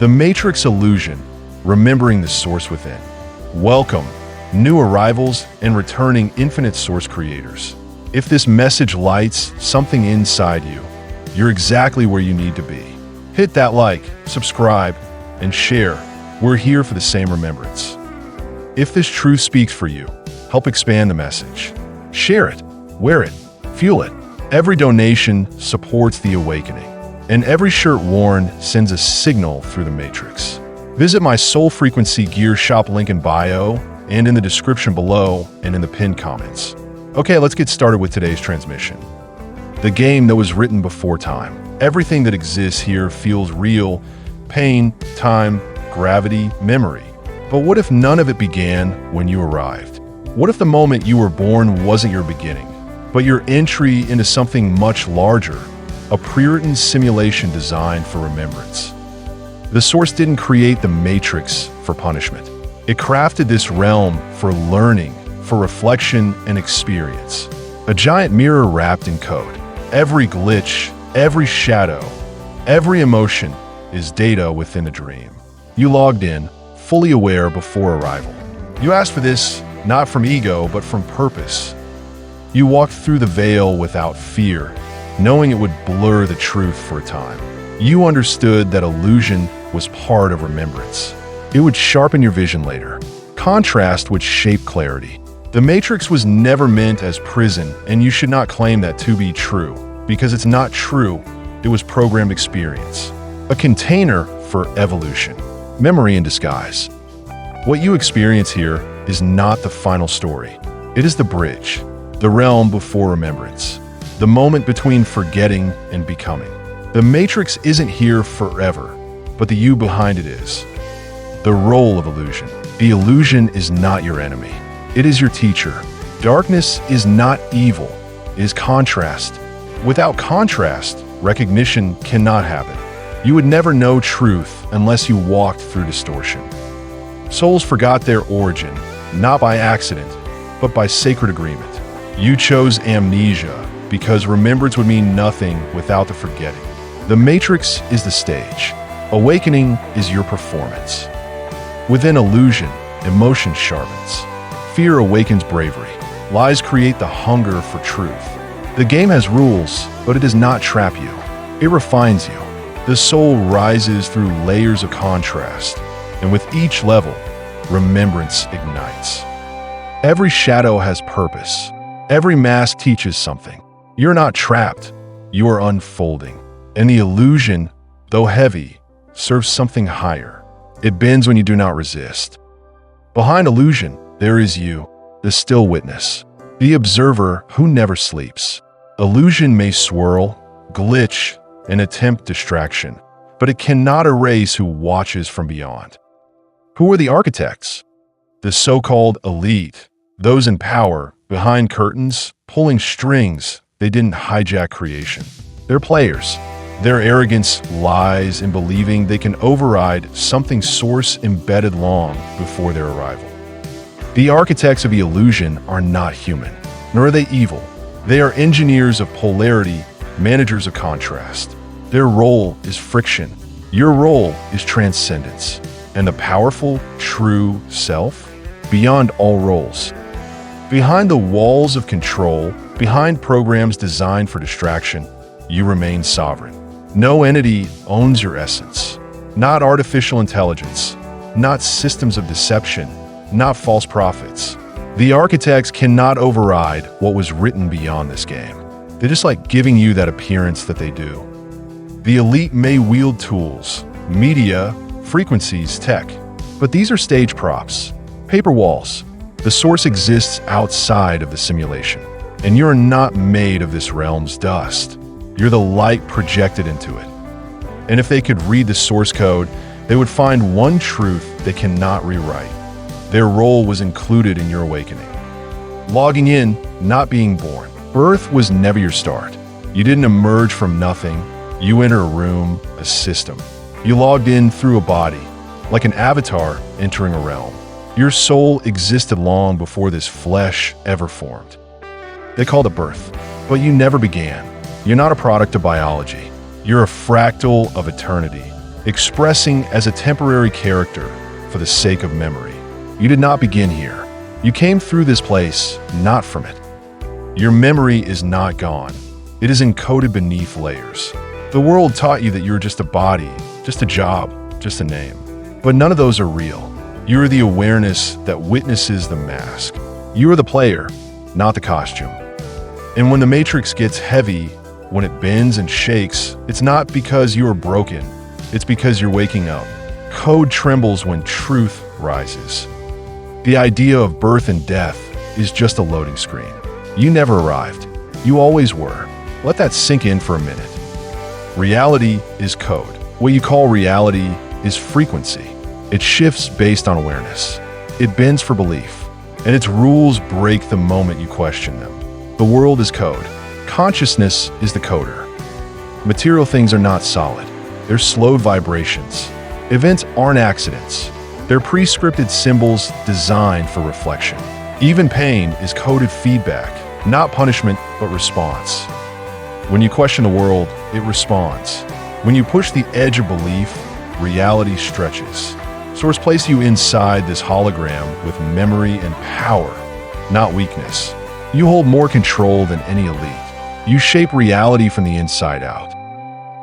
The Matrix Illusion, remembering the source within. Welcome, new arrivals and returning infinite source creators. If this message lights something inside you, you're exactly where you need to be. Hit that like, subscribe, and share. We're here for the same remembrance. If this truth speaks for you, help expand the message. Share it, wear it, fuel it. Every donation supports the awakening, and every shirt worn sends a signal through the Matrix. Visit my Soul Frequency Gear shop link in bio and in the description below and in the pinned comments. Okay, let's get started with today's transmission. The game that was written before time. Everything that exists here feels real: pain, time, gravity, memory. But what if none of it began when you arrived? What if the moment you were born wasn't your beginning, but your entry into something much larger, a pre-written simulation designed for remembrance? The Source didn't create the Matrix for punishment. It crafted this realm for learning, for reflection and experience. A giant mirror wrapped in code. Every glitch, every shadow, every emotion is data within the dream. You logged in, fully aware before arrival. You asked for this, not from ego, but from purpose. You walked through the veil without fear, knowing it would blur the truth for a time. You understood that illusion was part of remembrance. It would sharpen your vision later. Contrast would shape clarity. The Matrix was never meant as prison, and you should not claim that to be true, because it's not true. It was programmed experience. A container for evolution. Memory in disguise. What you experience here is not the final story. It is the bridge, the realm before remembrance, the moment between forgetting and becoming. The Matrix isn't here forever, but the you behind it is. The role of illusion. The illusion is not your enemy. It is your teacher. Darkness is not evil. It is contrast. Without contrast, recognition cannot happen. You would never know truth unless you walked through distortion. Souls forgot their origin, not by accident, but by sacred agreement. You chose amnesia because remembrance would mean nothing without the forgetting. The Matrix is the stage. Awakening is your performance. Within illusion, emotion sharpens. Fear awakens bravery. Lies create the hunger for truth. The game has rules, but it does not trap you. It refines you. The soul rises through layers of contrast, and with each level, remembrance ignites. Every shadow has purpose. Every mask teaches something. You're not trapped. You are unfolding. And the illusion, though heavy, serves something higher. It bends when you do not resist. Behind illusion, there is you, the still witness, the observer who never sleeps. Illusion may swirl, glitch, and attempt distraction, but it cannot erase who watches from beyond. Who are the architects? The so-called elite, those in power, behind curtains, pulling strings. They didn't hijack creation. They're players. Their arrogance lies in believing they can override something Source embedded long before their arrival. The architects of the illusion are not human, nor are they evil. They are engineers of polarity, managers of contrast. Their role is friction. Your role is transcendence. And the powerful, true self, beyond all roles. Behind the walls of control, behind programs designed for distraction, you remain sovereign. No entity owns your essence. Not artificial intelligence, not systems of deception, not false prophets. The architects cannot override what was written beyond this game. They just like giving you that appearance that they do. The elite may wield tools, media, frequencies, tech, but these are stage props, paper walls. The Source exists outside of the simulation, and you're not made of this realm's dust. You're the light projected into it. And if they could read the source code, they would find one truth they cannot rewrite. Their role was included in your awakening. Logging in, not being born. Birth was never your start. You didn't emerge from nothing. You enter a room, a system. You logged in through a body, like an avatar entering a realm. Your soul existed long before this flesh ever formed. They called it birth, but you never began. You're not a product of biology. You're a fractal of eternity. expressing as a temporary character for the sake of memory. You did not begin here. You came through this place, not from it. Your memory is not gone. It is encoded beneath layers. The world taught you that you're just a body, just a job, just a name. But none of those are real. You are the awareness that witnesses the mask. You are the player, not the costume. And when the matrix gets heavy, when it bends and shakes, it's not because you are broken. It's because you're waking up. Code trembles when truth rises. The idea of birth and death is just a loading screen. You never arrived. You always were. Let that sink in for a minute. Reality is code. What you call reality is frequency. It shifts based on awareness. It bends for belief. And its rules break the moment you question them. The world is code. Consciousness is the coder. Material things are not solid. They're slow vibrations. Events aren't accidents. They're pre-scripted symbols designed for reflection. Even pain is coded feedback, not punishment, but response. When you question the world, it responds. When you push the edge of belief, reality stretches. Source places you inside this hologram with memory and power, not weakness. You hold more control than any elite. You shape reality from the inside out.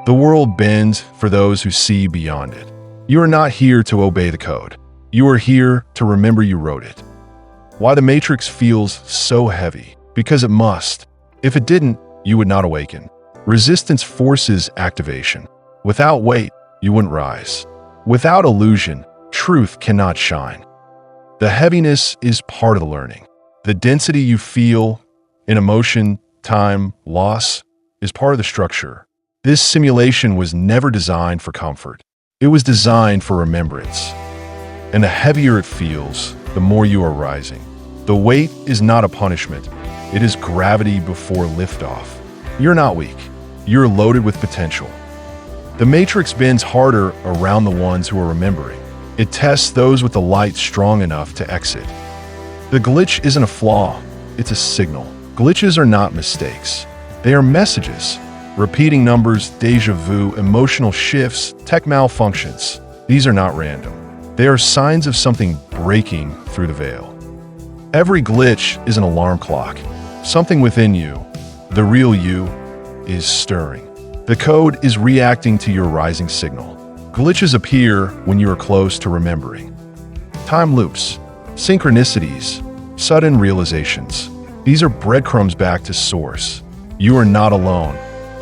The world bends for those who see beyond it. You are not here to obey the code. You are here to remember you wrote it. Why the matrix feels so heavy? Because it must. If it didn't, you would not awaken. Resistance forces activation. Without weight, you wouldn't rise. Without illusion, truth cannot shine. The heaviness is part of the learning. The density you feel in emotion, time, loss is part of the structure. This simulation was never designed for comfort. It was designed for remembrance. And the heavier it feels, the more you are rising. The weight is not a punishment. It is gravity before liftoff. You're not weak. You're loaded with potential. The matrix bends harder around the ones who are remembering. It tests those with the light strong enough to exit. The glitch isn't a flaw, it's a signal. Glitches are not mistakes. They are messages. Repeating numbers, deja vu, emotional shifts, tech malfunctions. These are not random. They are signs of something breaking through the veil. Every glitch is an alarm clock. Something within you, the real you, is stirring. The code is reacting to your rising signal. Glitches appear when you are close to remembering. Time loops, synchronicities, sudden realizations. These are breadcrumbs back to source. You are not alone.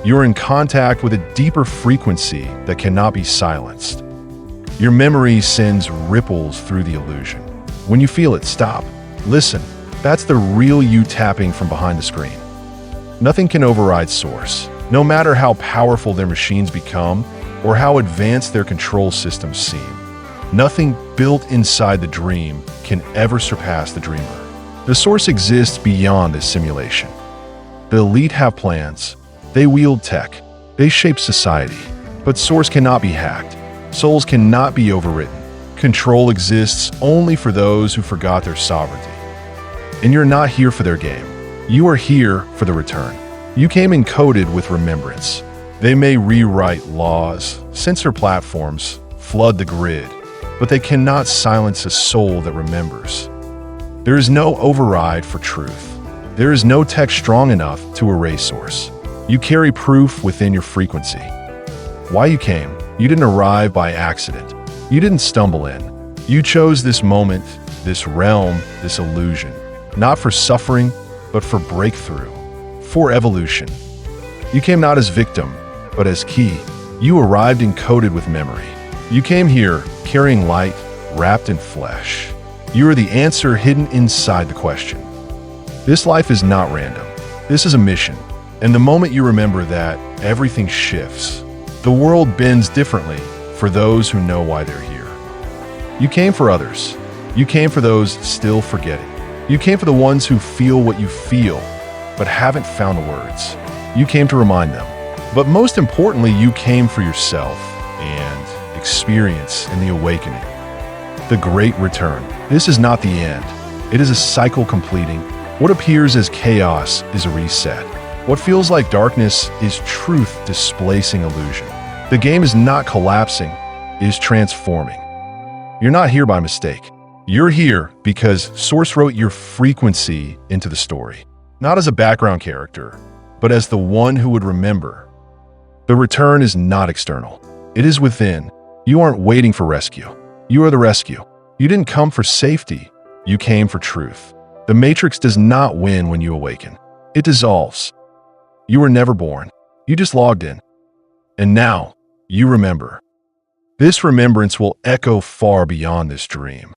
You are in contact with a deeper frequency that cannot be silenced. Your memory sends ripples through the illusion. When you feel it, stop. Listen. That's the real you tapping from behind the screen. Nothing can override source. No matter how powerful their machines become or how advanced their control systems seem, nothing built inside the dream can ever surpass the dreamer. The source exists beyond this simulation. The elite have plans. They wield tech. They shape society. But source cannot be hacked. Souls cannot be overwritten. Control exists only for those who forgot their sovereignty. And you're not here for their game. You are here for the return. You came encoded with remembrance. They may rewrite laws, censor platforms, flood the grid, but they cannot silence a soul that remembers. There is no override for truth. There is no tech strong enough to erase source. You carry proof within your frequency. Why you came? You didn't arrive by accident. You didn't stumble in. You chose this moment, this realm, this illusion, not for suffering, but for breakthrough, for evolution. You came not as victim, but as key. You arrived encoded with memory. You came here carrying light, wrapped in flesh. You are the answer hidden inside the question. This life is not random. This is a mission. And the moment you remember that, everything shifts. The world bends differently for those who know why they're here. You came for others. You came for those still forgetting. You came for the ones who feel what you feel, but haven't found the words. You came to remind them. But most importantly, you came for yourself and experience in the awakening. The great return. This is not the end. It is a cycle completing. What appears as chaos is a reset. What feels like darkness is truth displacing illusion. The game is not collapsing, it is transforming. You're not here by mistake. You're here because Source wrote your frequency into the story, not as a background character, but as the one who would remember. The return is not external. It is within. You aren't waiting for rescue. You are the rescue. You didn't come for safety. You came for truth. The Matrix does not win when you awaken. It dissolves. You were never born. You just logged in. And now, you remember. This remembrance will echo far beyond this dream.